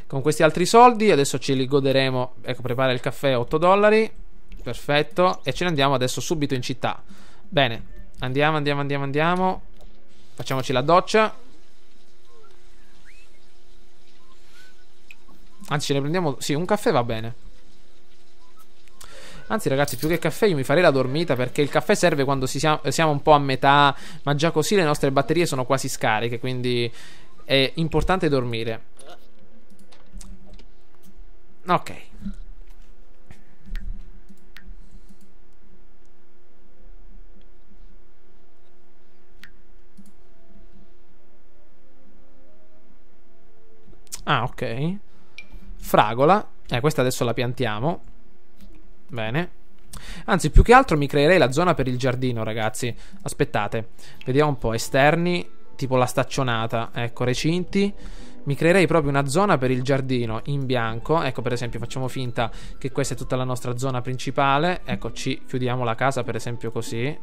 Con questi altri soldi adesso ce li goderemo. Ecco, prepara il caffè a 8 dollari. Perfetto. E ce ne andiamo adesso subito in città. Bene, andiamo. Facciamoci la doccia. Anzi, ce ne prendiamo... Sì, un caffè va bene. Anzi, ragazzi, più che caffè io mi farei la dormita, perché il caffè serve quando siamo un po' a metà, ma già così le nostre batterie sono quasi scariche, quindi è importante dormire. Ok. Ah, ok. Fragola. Questa adesso la piantiamo. Bene. Anzi, più che altro mi creerei la zona per il giardino, ragazzi. Aspettate. Vediamo un po'. Esterni, tipo la staccionata. Ecco, recinti. Mi creerei proprio una zona per il giardino in bianco. Ecco, per esempio, facciamo finta che questa è tutta la nostra zona principale. Ecco, ci chiudiamo la casa, per esempio, così.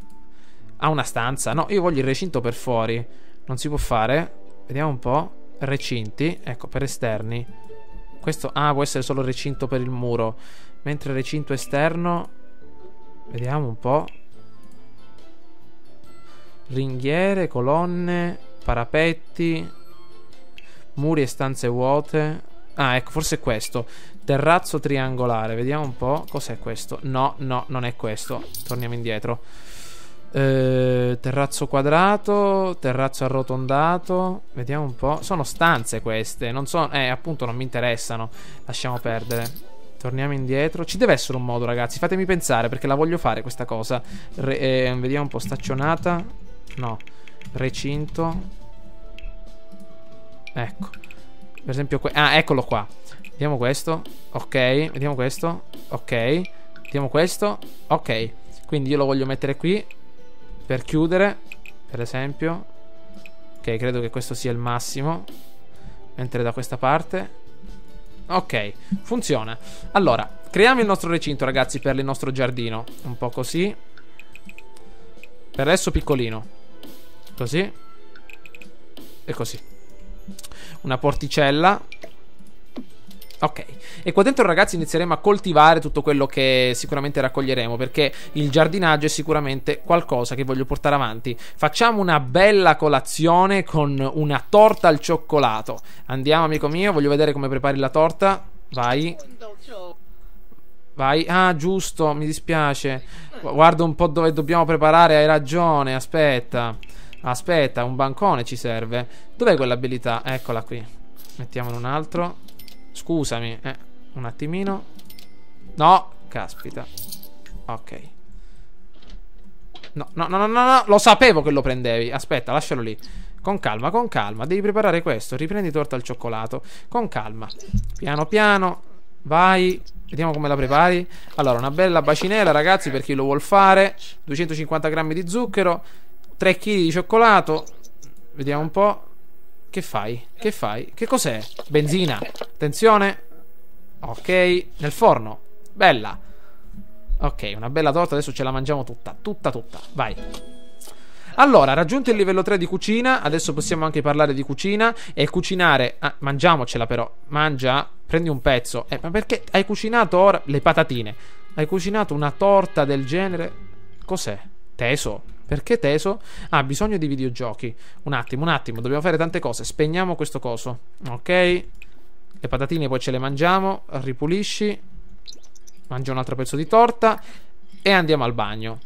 Ha una stanza. No, io voglio il recinto per fuori. Non si può fare. Vediamo un po'. Recinti. Ecco, per esterni. Questo, può essere solo recinto per il muro. Mentre recinto esterno, vediamo un po'. Ringhiere, colonne, parapetti, muri e stanze vuote. Ecco, forse è questo. Terrazzo triangolare, vediamo un po'. Cos'è questo? No, non è questo. Torniamo indietro. Terrazzo quadrato, terrazzo arrotondato. Vediamo un po'. Sono stanze queste. Non sono, appunto non mi interessano. Lasciamo perdere. Torniamo indietro. Ci deve essere un modo, ragazzi. Fatemi pensare, perché la voglio fare questa cosa. Vediamo un po'. Staccionata. No. Recinto. Ecco. Per esempio eccolo qua. Vediamo questo. Ok. Vediamo questo. Ok. Vediamo questo. Ok. Quindi io lo voglio mettere qui per chiudere, per esempio. Ok, credo che questo sia il massimo. Mentre da questa parte. Ok, funziona. Allora, creiamo il nostro recinto, ragazzi, per il nostro giardino. Un po' così. Per adesso piccolino. Così. E così. Una porticella. Ok. E qua dentro, ragazzi, inizieremo a coltivare tutto quello che sicuramente raccoglieremo, perché il giardinaggio è sicuramente qualcosa che voglio portare avanti. Facciamo una bella colazione con una torta al cioccolato. Andiamo, amico mio, voglio vedere come prepari la torta. Vai. Vai. Giusto, mi dispiace. Guarda un po' dove dobbiamo preparare, hai ragione. Aspetta, un bancone ci serve. Dov'è quell'abilità? Eccola qui. Mettiamone un altro. Scusami, un attimino. No, caspita. Ok. No. Lo sapevo che lo prendevi. Aspetta, lascialo lì. Con calma. Devi preparare questo. Riprendi torta al cioccolato. Con calma. Piano piano. Vai. Vediamo come la prepari. Allora, una bella bacinella, ragazzi, per chi lo vuol fare. 250 grammi di zucchero. 3 kg di cioccolato. Vediamo un po'. Che fai? Che cos'è? Benzina. Attenzione. Ok. Nel forno. Bella. Ok, una bella torta. Adesso ce la mangiamo tutta. Vai. Allora, raggiunto il livello 3 di cucina. Adesso possiamo anche parlare di cucina. E cucinare. Mangiamocela però. Mangia. Prendi un pezzo. Ma perché hai cucinato ora? Le patatine. Hai cucinato una torta del genere? Cos'è? Teso. Perché teso? Bisogno di videogiochi. Un attimo, dobbiamo fare tante cose. Spegniamo questo coso. Ok. Le patatine poi ce le mangiamo. Ripulisci. Mangia un altro pezzo di torta. E andiamo al bagno.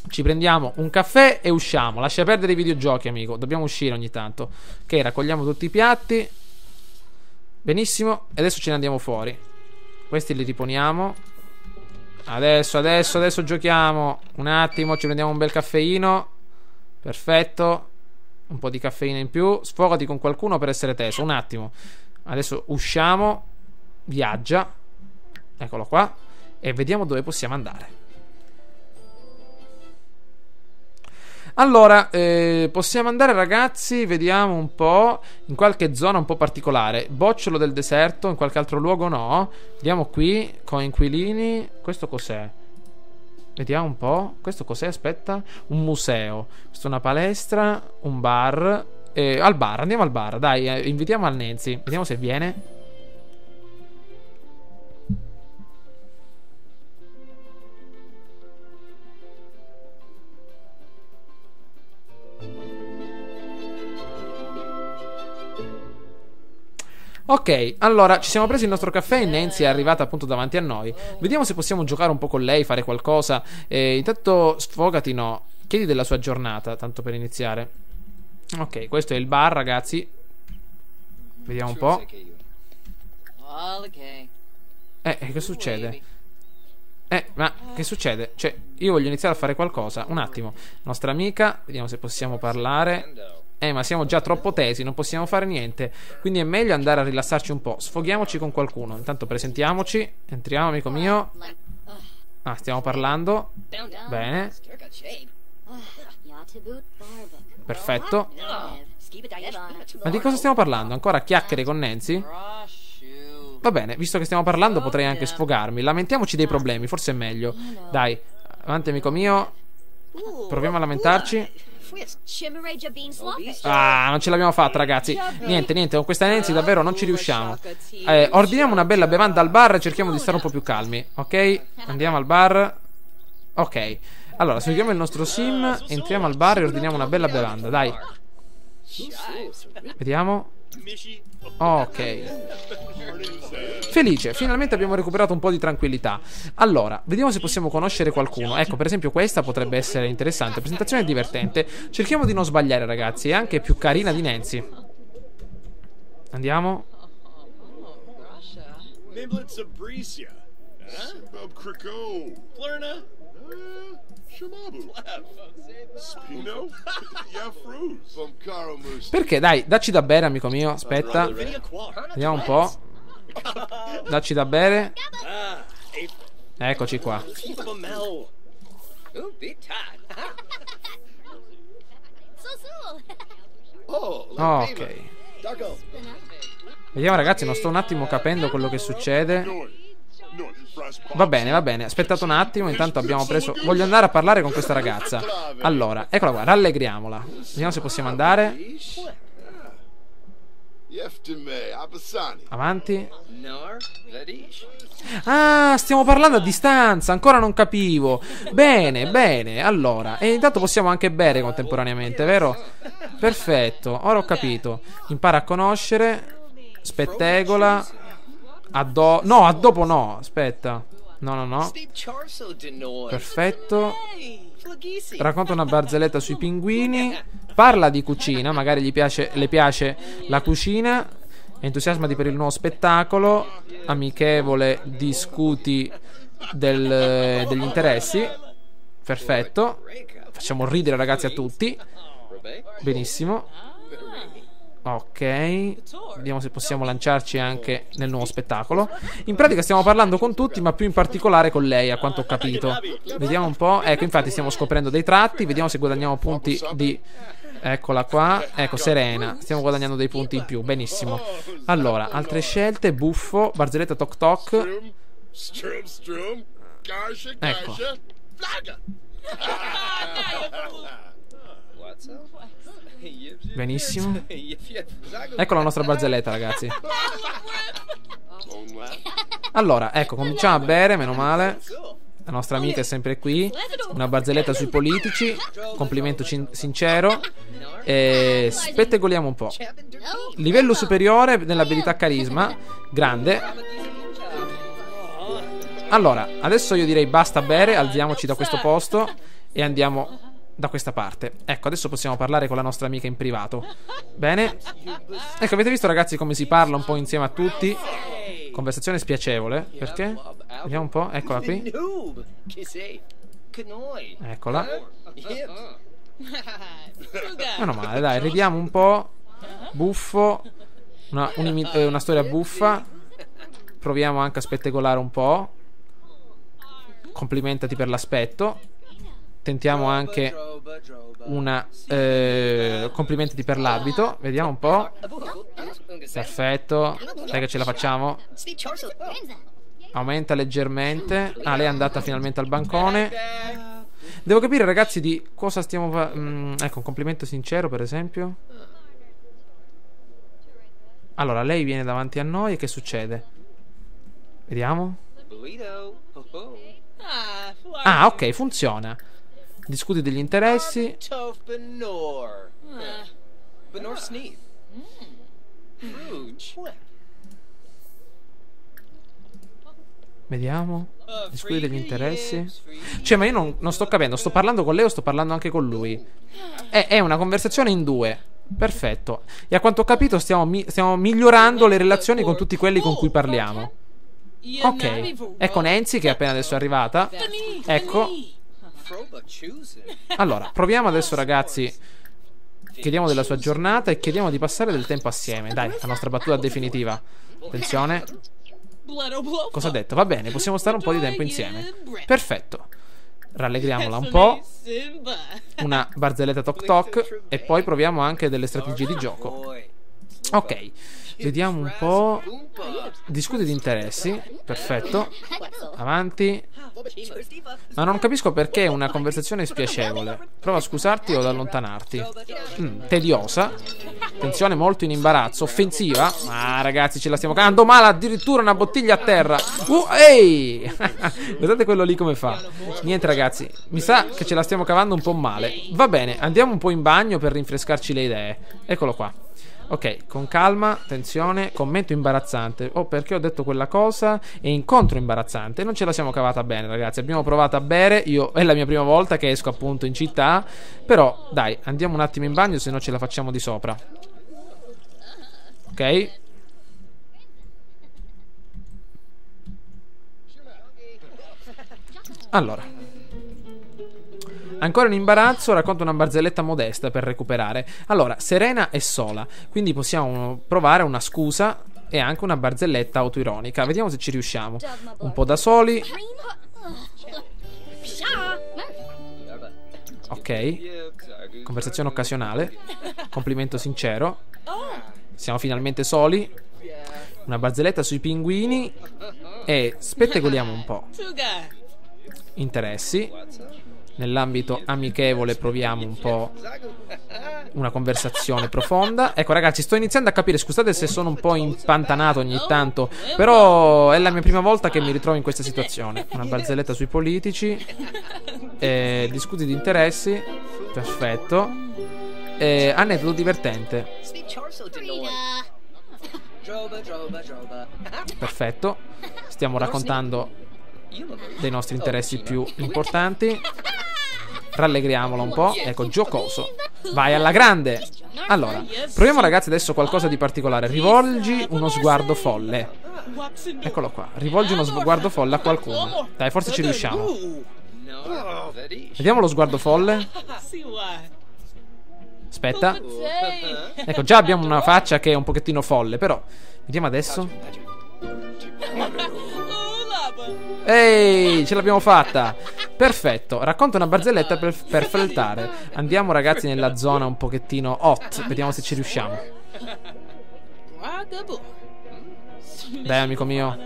Ci prendiamo un caffè e usciamo. Lascia perdere i videogiochi, amico. Dobbiamo uscire ogni tanto. Ok, raccogliamo tutti i piatti. Benissimo. E adesso ce ne andiamo fuori. Questi li riponiamo. Adesso giochiamo. Un attimo, ci prendiamo un bel caffeino. Perfetto. Un po' di caffeina in più. Sfogati con qualcuno per essere teso. Un attimo. Adesso usciamo. Viaggia. Eccolo qua. E vediamo dove possiamo andare. Allora, possiamo andare, ragazzi. Vediamo un po'. In qualche zona un po' particolare. Bocciolo del deserto. In qualche altro luogo no. Vediamo qui. Coinquilini. Questo cos'è? Vediamo un po'. Questo cos'è? Aspetta. Un museo. Questa è una palestra. Un bar. Al bar. Andiamo al bar. Dai, invitiamo al Nancy. Vediamo se viene. Ok, allora ci siamo presi il nostro caffè e Nancy è arrivata appunto davanti a noi. Vediamo se possiamo giocare un po' con lei, fare qualcosa. Intanto sfogati, no. Chiedi della sua giornata, tanto per iniziare. Ok, questo è il bar, ragazzi. Vediamo un po'. Che succede? Ma che succede? Cioè, io voglio iniziare a fare qualcosa. Un attimo. Nostra amica, vediamo se possiamo parlare. Ma siamo già troppo tesi, non possiamo fare niente. Quindi è meglio andare a rilassarci un po'. Sfoghiamoci con qualcuno. Intanto presentiamoci. Entriamo, amico mio. Stiamo parlando. Bene. Perfetto. Ma di cosa stiamo parlando? Ancora chiacchiere con Nancy? Va bene, visto che stiamo parlando potrei anche sfogarmi. Lamentiamoci dei problemi, forse è meglio. Dai, avanti amico mio. Proviamo a lamentarci. Non ce l'abbiamo fatta, ragazzi. Niente, con questa Nancy davvero non ci riusciamo. Ordiniamo una bella bevanda al bar e cerchiamo di stare un po' più calmi. Ok? Andiamo al bar. Ok. Allora, seguiamo il nostro sim, entriamo al bar e ordiniamo una bella bevanda, dai. Vediamo. Ok. Felice, finalmente abbiamo recuperato un po' di tranquillità. Allora, vediamo se possiamo conoscere qualcuno. Ecco, per esempio questa potrebbe essere interessante. Presentazione divertente. Cerchiamo di non sbagliare, ragazzi. È anche più carina di Nancy. Andiamo. Perché? Dai, dacci da bere, amico mio. Aspetta. Vediamo un po'. Dacci da bere. Eccoci qua. Ok. Vediamo, ragazzi, non sto un attimo capendo quello che succede. Va bene, aspettate un attimo. Intanto abbiamo preso... Voglio andare a parlare con questa ragazza. Allora, eccola qua, rallegriamola. Vediamo se possiamo andare. Avanti. Stiamo parlando a distanza. Ancora non capivo. Bene, allora. E intanto possiamo anche bere contemporaneamente, vero? Perfetto, ora ho capito. Impara a conoscere. Spettegola. No, a dopo no. Aspetta. No. Perfetto. Racconta una barzelletta sui pinguini. Parla di cucina. Magari le piace la cucina. Entusiasmati per il nuovo spettacolo. Amichevole. Discuti degli interessi. Perfetto. Facciamo ridere, ragazzi, a tutti. Benissimo. Ok, vediamo se possiamo lanciarci anche nel nuovo spettacolo. In pratica stiamo parlando con tutti, ma più in particolare con lei, a quanto ho capito. Vediamo un po'. Ecco, infatti stiamo scoprendo dei tratti. Vediamo se guadagniamo punti di... Eccola qua. Ecco, Serena. Stiamo guadagnando dei punti in più. Benissimo. Allora, altre scelte. Buffo. Barzelletta toc toc. Ecco. Benissimo. Ecco la nostra barzelletta, ragazzi. Allora, ecco, cominciamo a bere, meno male. La nostra amica è sempre qui. Una barzelletta sui politici. Complimento sincero. Spettegoliamo un po'. Livello superiore nell'abilità carisma. Grande. Allora, adesso io direi basta bere. Alziamoci da questo posto e andiamo da questa parte. Ecco, adesso possiamo parlare con la nostra amica in privato. Bene. Ecco, avete visto, ragazzi, come si parla un po' insieme a tutti? Conversazione spiacevole. Perché? Vediamo un po'. Eccola qui. Eccola. Meno male, dai, ridiamo un po'. Buffo. Una storia buffa. Proviamo anche a spettegolare un po'. Complimentati per l'aspetto. Tentiamo anche una complimentati per l'abito. Vediamo un po'. Perfetto. Dai che ce la facciamo. Aumenta leggermente. Lei è andata finalmente al bancone. Devo capire, ragazzi, di cosa stiamo ecco, un complimento sincero, per esempio. Allora, lei viene davanti a noi e che succede? Vediamo. Ok, funziona. Discuti degli interessi. Vediamo. Discuti degli interessi. Cioè, ma io non sto capendo. Sto parlando con lei o sto parlando anche con lui? È una conversazione in due. Perfetto. E a quanto ho capito stiamo migliorando le relazioni con tutti quelli con cui parliamo. Ok. Ecco Nancy che è appena adesso arrivata. Ecco. Allora, proviamo adesso ragazzi. Chiediamo della sua giornata e chiediamo di passare del tempo assieme. Dai, la nostra battuta definitiva. Attenzione. Cosa ha detto? Va bene, possiamo stare un po' di tempo insieme. Perfetto. Rallegriamola un po'. Una barzelletta toc toc. E poi proviamo anche delle strategie di gioco. Ok. Vediamo un po'. Discuti di interessi. Perfetto. Avanti. Ma non capisco perché una conversazione spiacevole. Prova a scusarti o ad allontanarti. Tediosa. Attenzione, molto in imbarazzo. Offensiva. Ah ragazzi, ce la stiamo cavando male. Addirittura una bottiglia a terra. Ehi. Guardate quello lì come fa. Niente ragazzi, mi sa che ce la stiamo cavando un po' male. Va bene, andiamo un po' in bagno per rinfrescarci le idee. Eccolo qua. Ok, con calma, attenzione, commento imbarazzante. Oh, perché ho detto quella cosa? E incontro imbarazzante. Non ce la siamo cavata bene, ragazzi. Abbiamo provato a bere. È la mia prima volta che esco appunto in città. Però, dai, andiamo un attimo in bagno, se no ce la facciamo di sopra. Ok? Allora. Ancora in imbarazzo, racconta una barzelletta modesta per recuperare. Allora, Serena è sola, quindi possiamo provare una scusa e anche una barzelletta autoironica. Vediamo se ci riusciamo. Un po' da soli. Ok. Conversazione occasionale. Complimento sincero. Siamo finalmente soli. Una barzelletta sui pinguini. E spettacoliamo un po'. Interessi. Nell'ambito amichevole proviamo un po' una conversazione profonda. Ecco ragazzi, sto iniziando a capire. Scusate se sono un po' impantanato ogni tanto, però è la mia prima volta che mi ritrovo in questa situazione. Una barzelletta sui politici. Discuti di interessi. Perfetto. Aneddoto divertente. Perfetto. Stiamo raccontando dei nostri interessi più importanti. Rallegriamolo un po'. Ecco, giocoso. Vai alla grande. Allora, proviamo ragazzi adesso qualcosa di particolare. Rivolgi uno sguardo folle. Eccolo qua. Rivolgi uno sguardo folle a qualcuno. Dai, forse ci riusciamo. Vediamo lo sguardo folle. Aspetta. Ecco, già abbiamo una faccia che è un pochettino folle. Però, vediamo adesso. Ehi, ce l'abbiamo fatta. Perfetto, racconta una barzelletta per flirtare. Andiamo ragazzi nella zona un pochettino hot. Vediamo se ci riusciamo. Dai amico mio.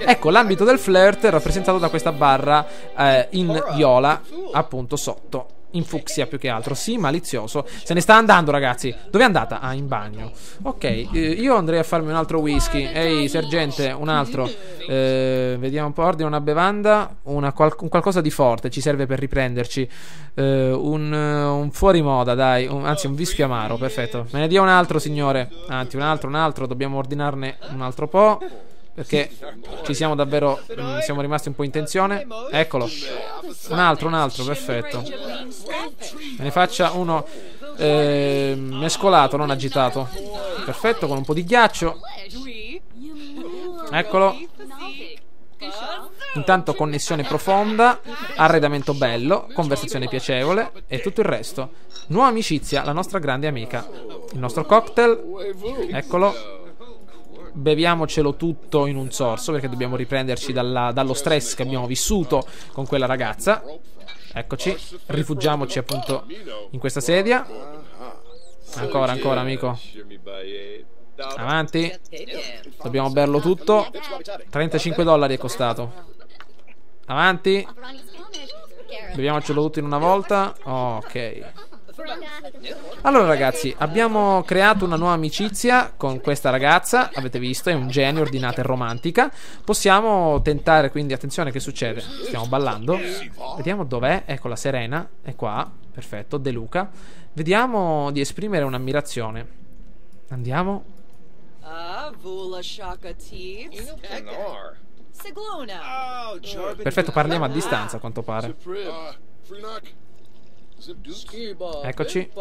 Ecco, l'ambito del flirt è rappresentato da questa barra in viola, appunto sotto. In fucsia più che altro. Sì, malizioso. Se ne sta andando ragazzi. Dove è andata? Ah, in bagno. Ok, io andrei a farmi un altro whisky. Ehi sergente, un altro. Vediamo un po'. Ordina una bevanda. Un qualcosa di forte. Ci serve per riprenderci. Un fuori moda dai. Anzi un whisky amaro. Perfetto. Me ne dia un altro signore. Anzi un altro. Dobbiamo ordinarne un altro po', perché ci siamo davvero siamo rimasti un po' in tensione. Eccolo. Un altro, perfetto. Me ne faccia uno mescolato, non agitato. Perfetto, con un po' di ghiaccio. Eccolo. Intanto connessione profonda, arredamento bello, conversazione piacevole e tutto il resto. Nuova amicizia, la nostra grande amica. Il nostro cocktail. Eccolo. Beviamocelo tutto in un sorso, perché dobbiamo riprenderci dallo stress che abbiamo vissuto con quella ragazza. Eccoci. Rifugiamoci appunto in questa sedia. Ancora amico. Avanti. Dobbiamo berlo tutto. $35 è costato. Avanti. Beviamocelo tutto in una volta. Ok. Allora ragazzi, abbiamo creato una nuova amicizia con questa ragazza. Avete visto, è un genio, ordinata e romantica. Possiamo tentare, quindi attenzione, che succede? Stiamo ballando. Vediamo dov'è. Ecco la Serena, è qua. Perfetto, De Luca. Vediamo di esprimere un'ammirazione. Andiamo. Perfetto, parliamo a distanza a quanto pare. Eccoci.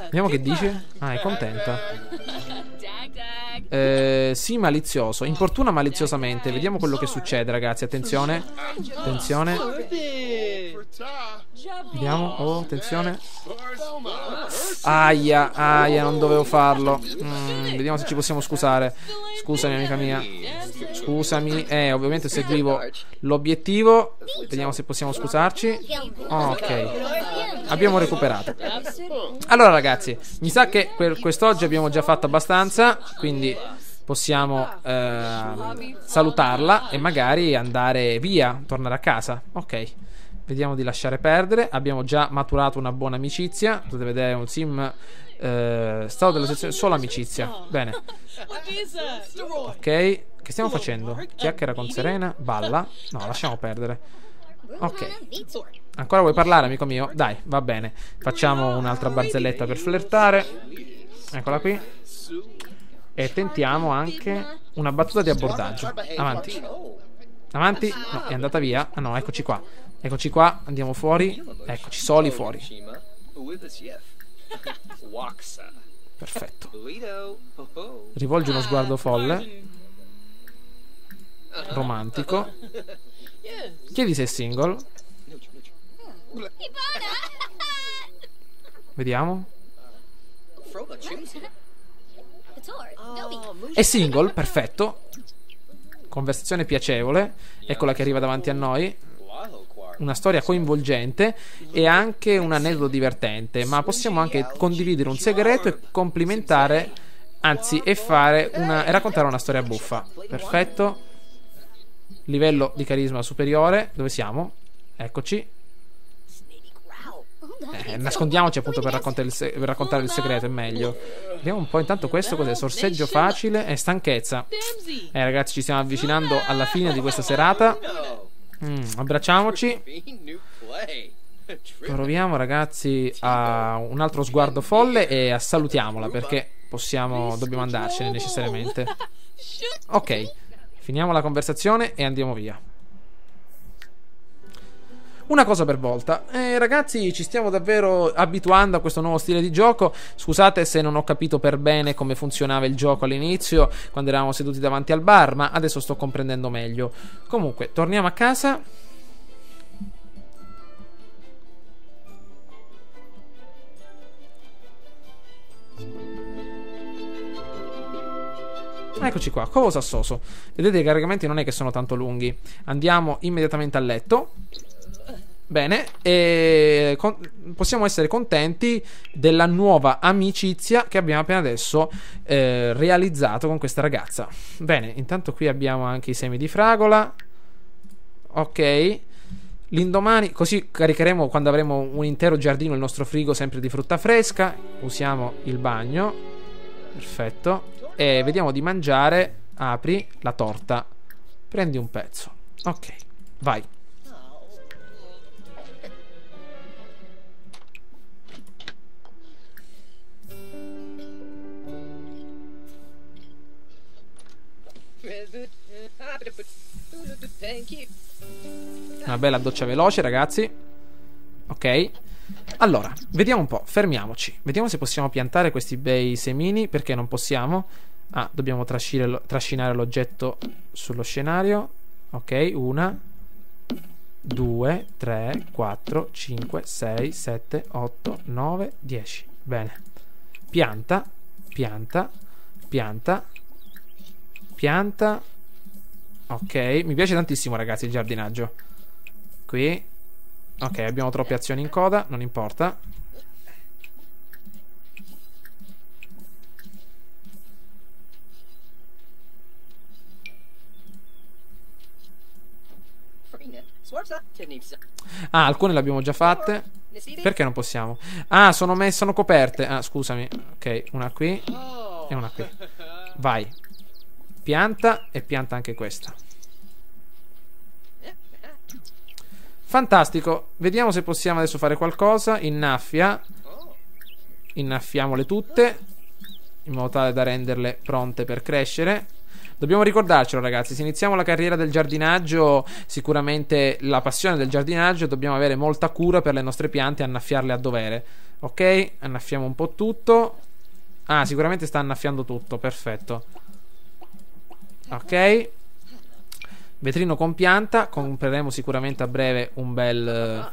Vediamo che dice. Ah, è contenta. Sì, malizioso. Importuna maliziosamente. Vediamo quello che succede, ragazzi. Attenzione. Attenzione. Vediamo. Oh, attenzione. Aia, aia, non dovevo farlo. Vediamo se ci possiamo scusare. Scusami, amica mia. Scusami. Ovviamente seguivo l'obiettivo. Vediamo se possiamo scusarci. Ok. Abbiamo recuperato. Allora, ragazzi, mi sa che per quest'oggi abbiamo già fatto abbastanza. Quindi possiamo salutarla e magari andare via, tornare a casa. Ok. Vediamo di lasciare perdere. Abbiamo già maturato una buona amicizia. Potete vedere un sim stato della sezione solo amicizia. Bene. Ok. Che stiamo facendo? Chiacchiera con Serena. Balla. No, lasciamo perdere. Ok. Ancora vuoi parlare, amico mio? Dai, va bene. Facciamo un'altra barzelletta per flirtare. Eccola qui. E tentiamo anche una battuta di abbordaggio. Avanti. Avanti. No, è andata via. Ah no, eccoci qua. Eccoci qua, andiamo fuori. Eccoci, soli fuori. Perfetto. Rivolgi uno sguardo folle. Romantico. Chiedi se è single. Vediamo. È single, perfetto. Conversazione piacevole. Eccola che arriva davanti a noi. Una storia coinvolgente e anche un aneddoto divertente. Ma possiamo anche condividere un segreto e complimentare, anzi, e fare e raccontare una storia buffa. Perfetto. Livello di carisma superiore. Dove siamo? Eccoci. Nascondiamoci appunto per raccontare il segreto, è meglio. Vediamo un po' intanto questo cos'è. Sorseggio facile e stanchezza. Ragazzi, ci stiamo avvicinando alla fine di questa serata. Abbracciamoci. Proviamo, ragazzi, a un altro sguardo folle e salutiamola, perché dobbiamo andarcene necessariamente. Ok, finiamo la conversazione e andiamo via. Una cosa per volta. Ragazzi, ci stiamo davvero abituando a questo nuovo stile di gioco. Scusate se non ho capito per bene come funzionava il gioco all'inizio, quando eravamo seduti davanti al bar, ma adesso sto comprendendo meglio. Comunque, torniamo a casa. Eccoci qua, covo sassoso. Vedete, i caricamenti non è che sono tanto lunghi. Andiamo immediatamente a letto. Bene, e possiamo essere contenti della nuova amicizia che abbiamo appena adesso realizzato con questa ragazza. Bene, intanto qui abbiamo anche i semi di fragola. Ok. L'indomani, così caricheremo quando avremo un intero giardino, il nostro frigo sempre di frutta fresca. Usiamo il bagno. Perfetto. E vediamo di mangiare. Apri la torta. Prendi un pezzo. Ok, vai. Una bella doccia veloce, ragazzi. Ok. Allora, vediamo un po'. Fermiamoci. Vediamo se possiamo piantare questi bei semini. Perché non possiamo? Ah, dobbiamo trascinare l'oggetto sullo scenario. Ok, 1 2 3 4 5 6 7 8 9 10. Bene. Pianta. Pianta. Pianta. Pianta. Ok, mi piace tantissimo, ragazzi, il giardinaggio. Qui. Ok, abbiamo troppe azioni in coda, non importa. Ah, alcune le abbiamo già fatte. Perché non possiamo? Ah, sono coperte. Ah, scusami. Ok, una qui e una qui. Vai. Pianta e pianta anche questa. Fantastico. Vediamo se possiamo adesso fare qualcosa. Innaffia. Innaffiamole tutte, in modo tale da renderle pronte per crescere. Dobbiamo ricordarcelo, ragazzi, se iniziamo la carriera del giardinaggio, sicuramente la passione del giardinaggio, dobbiamo avere molta cura per le nostre piante e annaffiarle a dovere. Ok, annaffiamo un po' tutto. Ah, sicuramente sta annaffiando tutto, perfetto. Ok, vetrino con pianta. Compreremo sicuramente a breve un bel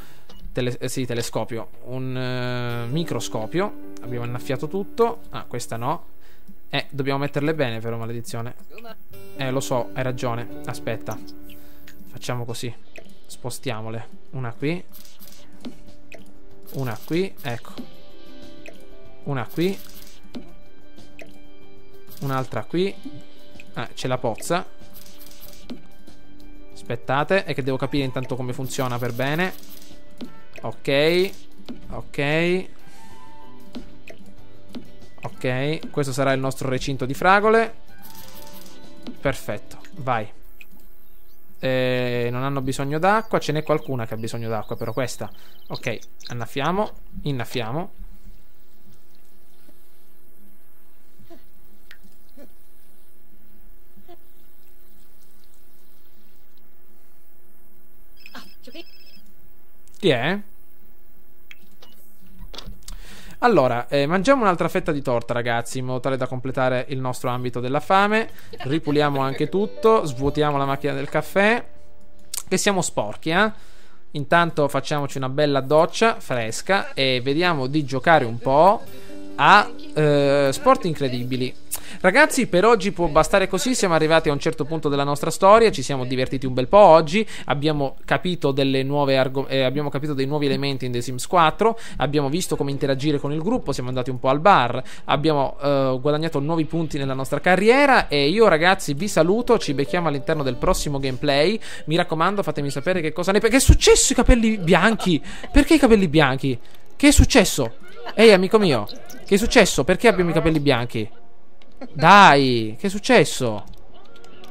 telescopio, un microscopio. Abbiamo annaffiato tutto. Ah, questa no. Dobbiamo metterle bene però, maledizione. Lo so, hai ragione. Aspetta, facciamo così. Spostiamole. Una qui. Una qui, ecco. Una qui. Un'altra qui. C'è la pozza. Aspettate, è che devo capire intanto come funziona per bene. Ok. Ok. Ok, questo sarà il nostro recinto di fragole. Perfetto, vai. Non hanno bisogno d'acqua. Ce n'è qualcuna che ha bisogno d'acqua, però questa. Ok, annaffiamo. Innaffiamo. Chi è? Allora, mangiamo un'altra fetta di torta, ragazzi, in modo tale da completare il nostro ambito della fame. Ripuliamo anche tutto. Svuotiamo la macchina del caffè, che siamo sporchi, eh? Intanto facciamoci una bella doccia fresca e vediamo di giocare un po' a sport incredibili. Ragazzi, per oggi può bastare così. Siamo arrivati a un certo punto della nostra storia. Ci siamo divertiti un bel po' oggi. Abbiamo capito delle nuove abbiamo capito dei nuovi elementi in The Sims 4. Abbiamo visto come interagire con il gruppo. Siamo andati un po' al bar. Abbiamo guadagnato nuovi punti nella nostra carriera. E io, ragazzi, vi saluto. Ci becchiamo all'interno del prossimo gameplay. Mi raccomando, fatemi sapere che cosa ne pensate. Che è successo, i capelli bianchi? Perché i capelli bianchi? Che è successo? Ehi, amico mio, che è successo? Perché abbiamo i capelli bianchi? Dai, che è successo?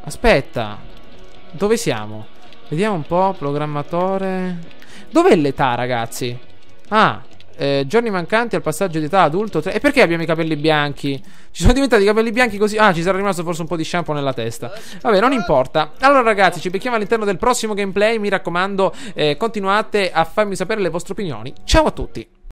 Aspetta, dove siamo? Vediamo un po', programmatore. Dov'è l'età, ragazzi? Ah, giorni mancanti al passaggio di età adulto. E perché abbiamo i capelli bianchi? Ci sono diventati i capelli bianchi così. Ah, ci sarà rimasto forse un po' di shampoo nella testa. Vabbè, non importa. Allora, ragazzi, ci becchiamo all'interno del prossimo gameplay. Mi raccomando, continuate a farmi sapere le vostre opinioni. Ciao a tutti.